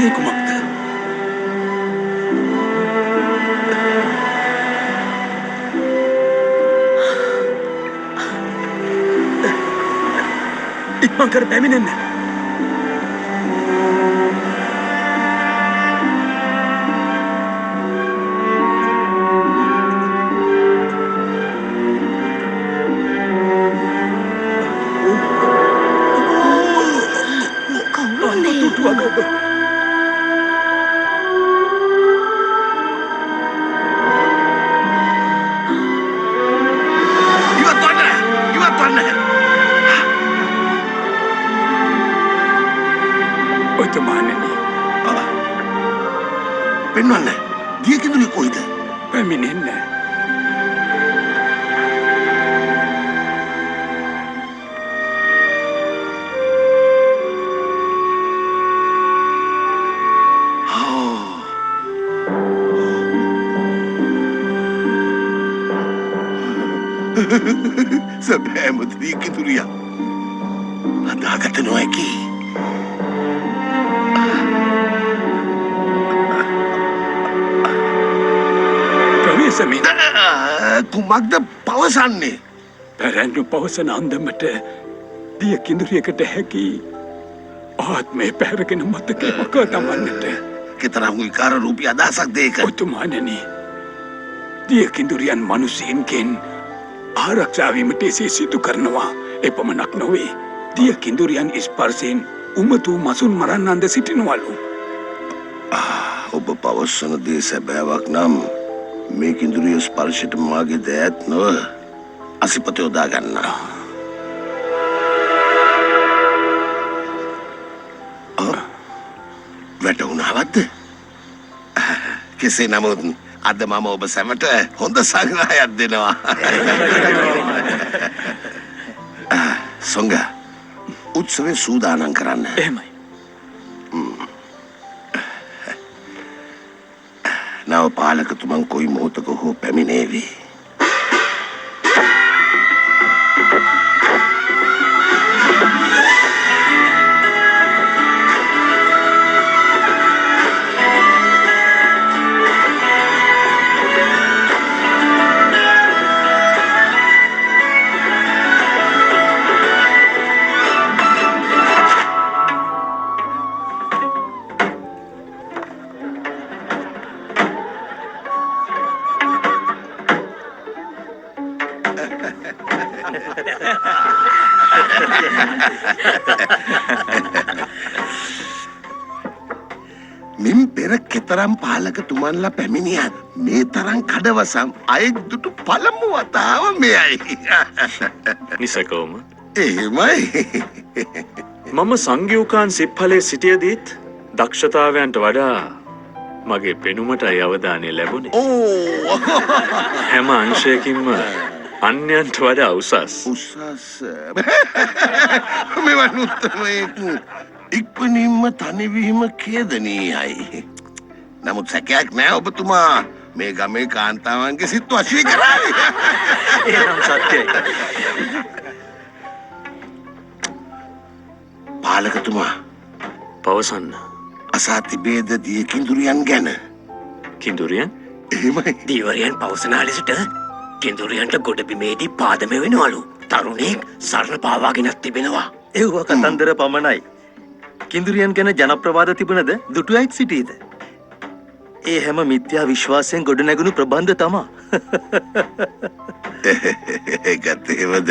වුණේ කුමක්ද? ඉක්මන් කර පැමිණෙන්න. පෙන්වන්න. දිය කිඳුරිය කොයිද? පැමිණෙන්න. සැබෑම දිය කිඳුරිය. හදාගත නොහැකි. කුමක්ද පවසන්නේ? පැරැන්නු පවසන අන්දමට දිය කිඳුරියකට හැකි ආත්මය පැහැරගෙන මතකය මකා දමන්නට. කෙතරම් විකාර රූපී අදහසක්ද ඒක? ඔතුමාණනි, දිය කිඳුරියන් මනුෂ්‍යයන්ගෙන් ආරක්ෂා වීමට එසේ සිදු කරනවා. එපමණක් නොවේ, දිය කිඳුරියන් ස්පර්ශයෙන් උමතු මසුන් මරන්නන්ද සිටිනවලු. ඔබ පවසන දේ සැබෑවක් නම් මේ කිඳුරිය ස්පර්ශයට මාගේ දෑත් නොව අසිපත යොදා ගන්නා. වැටුණාවත්ද? කෙසේ නමුත් අද මම ඔබ සැමට හොඳ සංග්‍රහයක් දෙනවා. සොංග, උත්සවය සූදානම් කරන්න. එහෙමයි. නව පාලකතුමන් කොයි මොහොතක හෝ පැමිණේවි. මින් පෙර කෙතරම් පාලකතුමන්ලා පැමිණියත් මේ තරම් කඩවසම් අයෙක් දුටු පළමු වතාව මෙයයි. නිසකවම එහෙමයි. මම සංගයුකාන් සිප්හලේ සිටියදීත් දක්ෂතාවයන්ට වඩා මගේ පෙනුමටයි අවධානය ලැබුණේ. ඕ හැම අංශයකින්ම අන්‍යයන්ට වඩා උසස්. මෙවන් උත්තමයෙක් ඉක්මනින්ම තනිවීම ඛේදනීයයි. නමුත් සැකයක් නෑ ඔබතුමා මේ ගමේ කාන්තාවන්ගේ සිත් වශී කරාවි. එනම් සත්‍යයි. පාලකතුමා පවසන්න. අසා තිබේද දිය කිඳුරියන් ගැන? කිඳුරියන්? එහෙමයි. දීවරයන් පවසනා ලෙසට කිඳුරියන්ට ගොඩබිමේදී පාදම වෙනවලු. තරුණයෙක් සරණ පාවාගෙනත් තිබෙනවා. එව්ව කතන්දර පමණයි. කිඳුරියන් ගැන ජනප්‍රවාද තිබුණද දුටුවයිත් සිටීද? ඒ හැම මිත්‍යා විශ්වාසයෙන් ගොඩනැගුණු ප්‍රබන්ධ තමා. ඒකත් එහෙමද?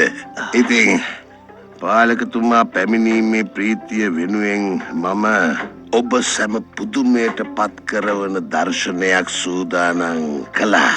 ඉතින් පාලකතුමා පැමිණීමේ ප්‍රීතිය වෙනුවෙන් මම ඔබ සැම පුදුමයට පත් කරවන දර්ශනයක් සූදානම් කළා.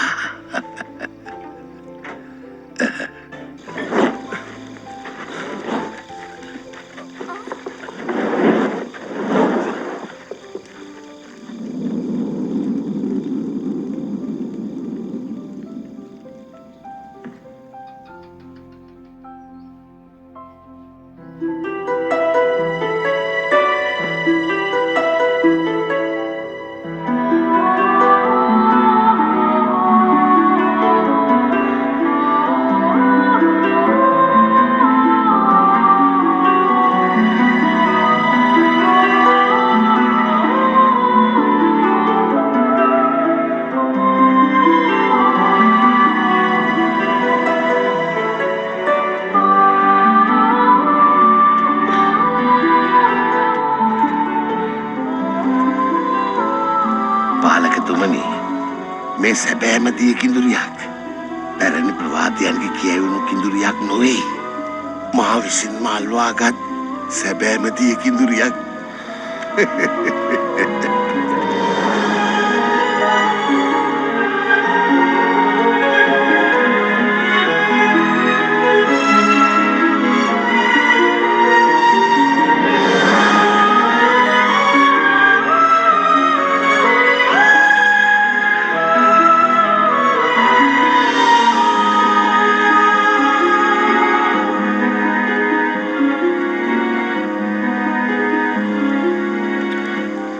මේ සැබෑම දිය කිඳුරියක්. පැරණි ප්‍රවාදයන්ගේ කියවුණු කිඳුරියක් නොවේ. මා විසින්ම අල්වාගත් සැබෑම දිය කිඳුරියක්.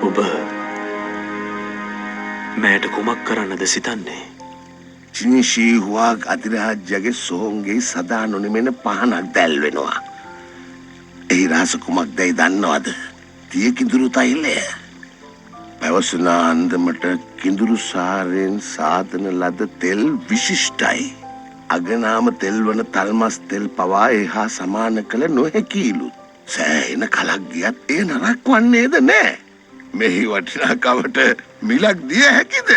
ඔබ මෑට කුමක් කරන්නද සිතන්නේ? චිනිශීහුවක් අධිරාජ්‍යගේ සොහොන්ගේ සදා නොනිමෙන පහනක් දැල්වෙනවා. එහි රහස කුමක් දැයි දන්නවද? තිය කිඳුරු තෛලය. පැවසන අන්දමට කිඳුරු සාරයෙන් සාධන ලද තෙල් විශිෂ්ටයි. අගනාම තෙල් වන තල්මස් තෙල් පවා එහා සමාන කළ නොහැකීලු. සෑහෙන කලක් ගියත් එය නරක් වන්නේද නෑ. මෙහි වටිනාකමට මිලක් දිය හැකිද?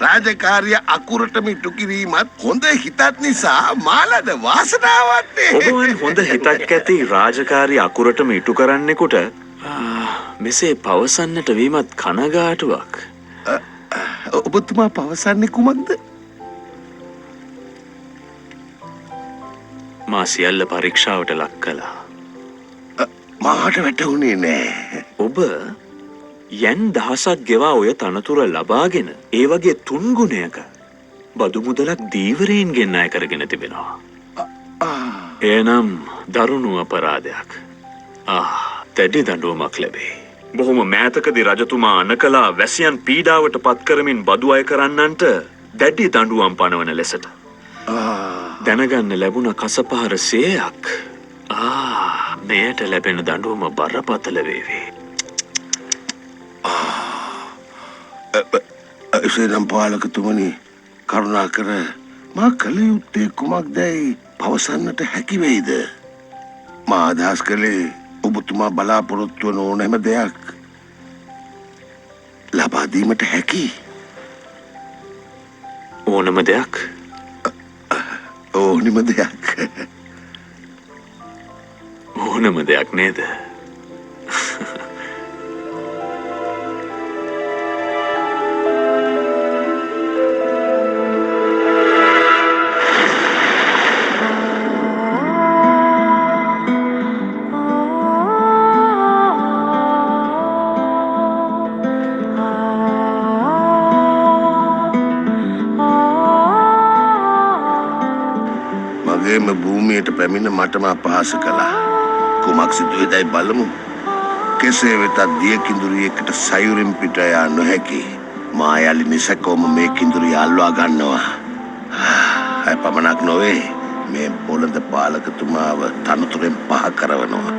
රාජකාරිය අකුරටම ඉටු කිරීමත් හොඳ හිතත් නිසා මාලද වාසනාවන්නේ. ඔබවන් හොඳ හිතක් ඇති රාජකාරී අකුරටම ඉටු කරන්නෙකුට මෙසේ පවසන්නට වීමත් කනගාටුවක්. ඔබතුමා පවසන්නේ කුමක්ද? මා සියල්ල පරීක්ෂාවට ලක් කළා. මාට වැටහුණේ නෑ. ඔබ යන් දහසක් ගෙවා ඔය තනතුර ලබාගෙන ඒ වගේ තුන්ගුණයක බදු මුදලක් දීවරයෙන් අය කරගෙන තිබෙනවා. එනම් දරුණු අපරාධයක්. දැඩි දඬුවමක් ලැබේ. බොහොම මෑතකදී රජතුමා අණ කළා වැසියන් පීඩාවට පත් කරමින් බදු අය කරන්නන්ට දැඩි දඬුවම් පනවන ලෙසට. දැනගන්න ලැබුණ කසපහර 100ක්. මෙයට ලැබෙන දඬුවම බරපතල වේවි. එසේනම් පාලකතුමනි, කරුණාකර මා කළ යුත්තේ කුමක්දැයි පවසන්නට හැකි වෙයිද? මා අදහස් කළේ ඔබතුමා බලාපොරොත්තු වන ඕනෑම දෙයක් ලබා දීමට හැකි. ඕනම දෙයක්? ඕනිම දෙයක්. ඕනම දෙයක් නේද? මගේම භූමියට පැමිණ මටම අපහාස කළා. කුමක් සිදුවේදයි බලමු. කෙසේ වෙතත් දිය කිඳුරියකට සයුරින් පිට යා නොහැකි. මා යලි නිසකවම මේ කිඳුරිය අල්වා ගන්නවා. අය පමණක් නොවේ, මේ පොළඳ පාලකතුමාව තනතුරෙන් පහ කරවනවා.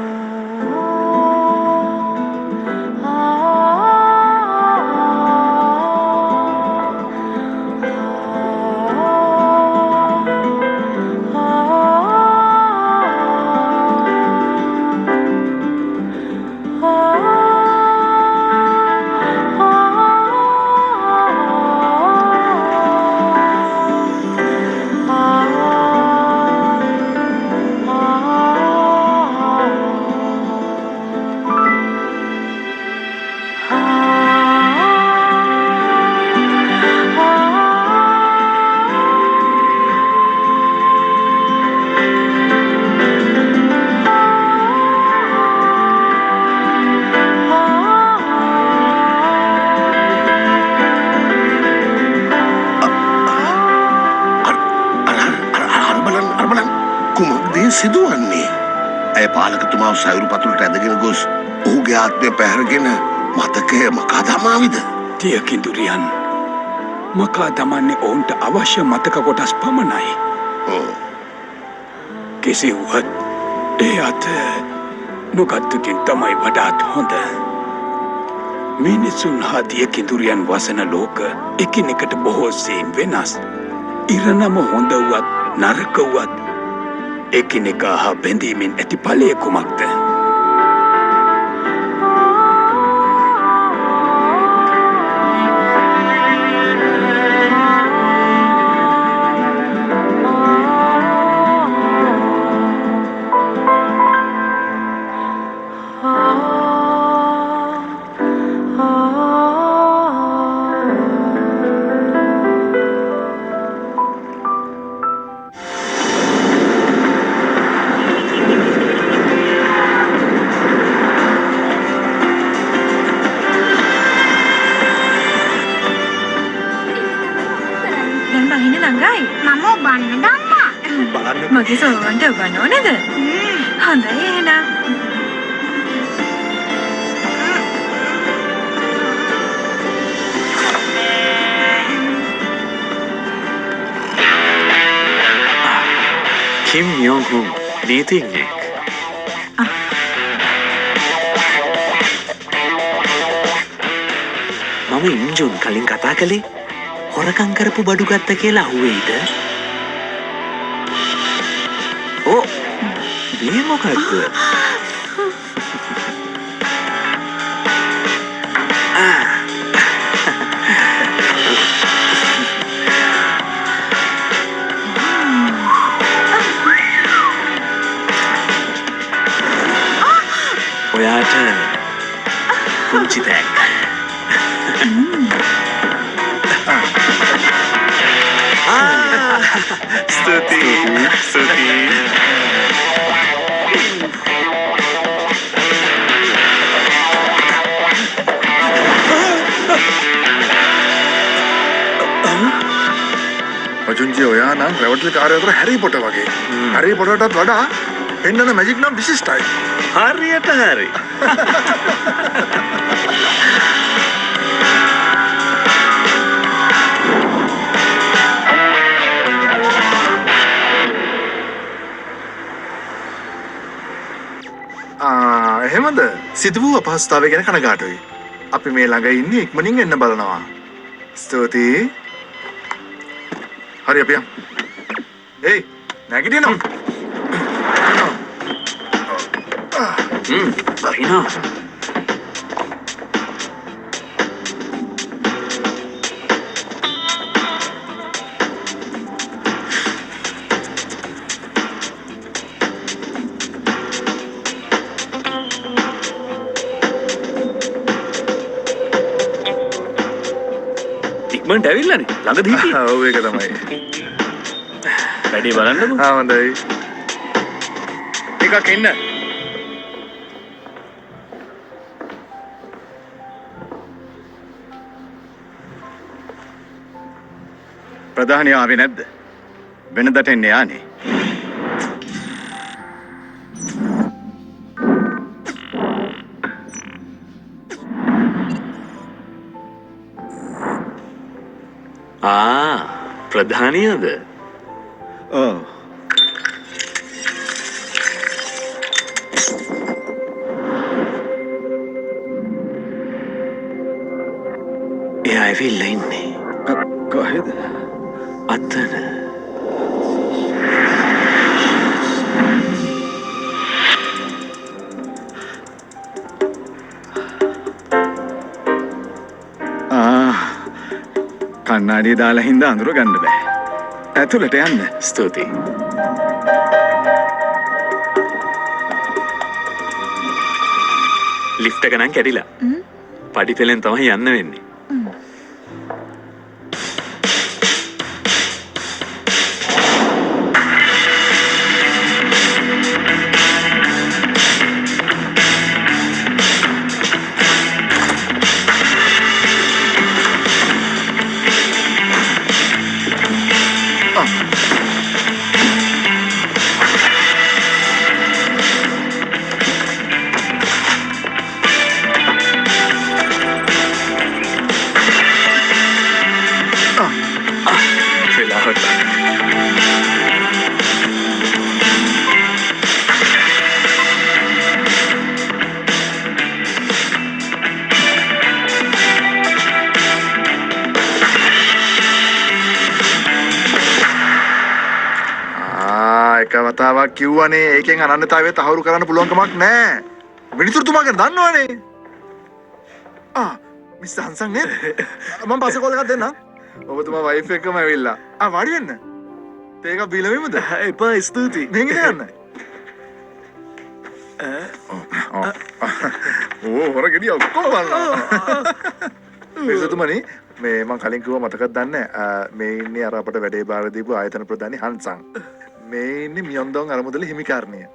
සිදුවන්නේ ඇය පාලකතුමාව සයුරු පතුලට ඇදගෙන ගොස් ඔහුගේ ආත්මය පැහැරගෙන මතකය මකා දමාවිද? දිය කිඳුරියන් මකා දමන්නේ ඔවුන්ට අවශ්‍ය මතක කොටස් පමණයි. කෙසේ වුවත් ඒ අත නොගත්තුකින් තමයි වඩාත් හොඳ. මිනිසුන් හා දිය කිඳුරියන් වසන ලෝක එකිනෙකට බොහෝ සෙයින් වෙනස්. ඉරණම හොඳ වුවත් නරක වුවත් එකිනෙකා හා බැඳීමෙන් ඇති ඵලය කුමක්ද? මගේ සෝවන්ට ඔබන්න ඕනද? හොඳයි එහෙනම්. Kim Yong-hun නීතිඥයෙක්. මම ඉන්ජුන් කලින් කතා කළේ හොරකම් කරපු බඩු ගත්ත කියලා අහුවෙයිද? ඕ මේ මොකක්ද? ඔයාට පුංචි තෑග්ග. ස්තුතියි ස්තුතියි. මචුන්ජි ඔයා නම් රැවටලි කාර්යතර හැරි පොට වගේ. හැරි පොටටත් වඩා පෙන්නන මැජික් නම් විශිෂ්ටයි. හරියට හරි. එහෙමද? සිදු වූ අපහසුතාවය ගැන කනගාටුයි. අපි මේ ළඟ ඉන්නේ ඉක්මනින් එන්න බලනවා. ස්තුතියි. හරි අපි යමු. ඒයි නැගිටිනවා. බහිනා. ඉක්මනට ඇවිල්ලානේ. ළඟදී හිටියේ. ඔව් ඒක තමයි. වැඩේ බලන්නකෝ. හොඳයි. ටිකක් ඉන්න. ප්‍රධානිය ආවේ නැද්ද? වෙනදට එන්නේ ආනේ. ප්‍රධානියද? ඔව්. එයා ඇවිල්ලා ඉන්නේ. කොහෙද? අතන. කන්නාඩිය දාලා හින්දා අඳුර ගන්න බෑ. ඇතුළට යන්න. ස්තුතියි. ලිෆ්ට් එක නම් කැඩිලා. පඩි පෙළෙන් තමයි යන්න වෙන්නේ. වතාවක් කිව්වනේ ඒකෙන් අනන්‍යතාවය තහවුරු කරන්න පුළුවන් කමක් නැහැ. මිනිතුරුතුමා ගැන දන්නවනේ. මිස්ටර් හන්සන් නේද? මම පස්සේ කෝල් එකක් දෙන්නම්. ඔබතුමා වයිෆ් එක්කම ඇවිල්ලා. වාඩි වෙන්න. තේ එකක් බීලෙමුද? එපා ස්තුතියි. මෙහෙන් යන්න. හොර ගෙඩිය ඔක්කොම බලනවා. මිනිතුරුතුමනි මේ මම කලින් කිව්වා මතකද දන්නේ මේ ඉන්නේ අර අපට වැඩේ බාර දීපු ආයතන ප්‍රධානි හන්සන්. මේ ඉන්නේ මියොන්දොන් අරමුදල හිමිකාරණිය.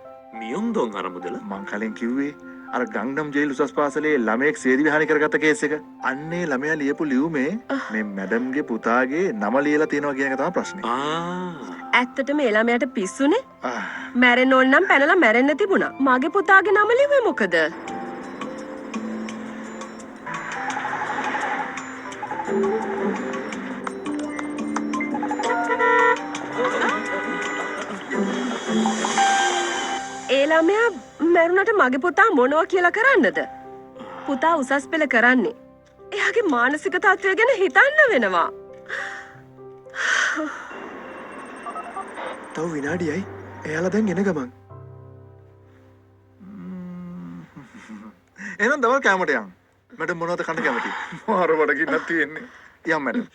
මියොන්දොන් අරමුදල? මං කලින් කිව්වේ අර ගංගම් ජේල් උසස් පාසලේ ළමයෙක් සේදි විහානි කරගත්ත කේස් එක. අන්නේ ළමයා ලියපු ලියුමේ මේ මැඩම්ගේ පුතාගේ නම ලියලා තියෙනවා කියන එක තමයි ප්‍රශ්නේ. ඇත්තටම ඒ ළමයාට පිස්සුනේ? මැරෙන්න ඕන නම් පැනලා මැරෙන්න තිබුණා. මගේ පුතාගේ නම ලිව්වේ මොකද? ඒ ළමයා මැරුණට මගේ පුතා මොනවා කියලා කරන්නද? පුතා උසස් පෙළ කරන්නේ. එයාගේ මානසික තත්ත්වය ගැන හිතන්න වෙනවා. තව විනාඩියයි. එයාලා දැන් එන ගමන්. එහෙනම් දවල් කැමරට යන්න. මැඩම් මොනවද කන්න කැමති? මාර බඩගින්නක් තියෙන්නේ. යම් මැඩම්.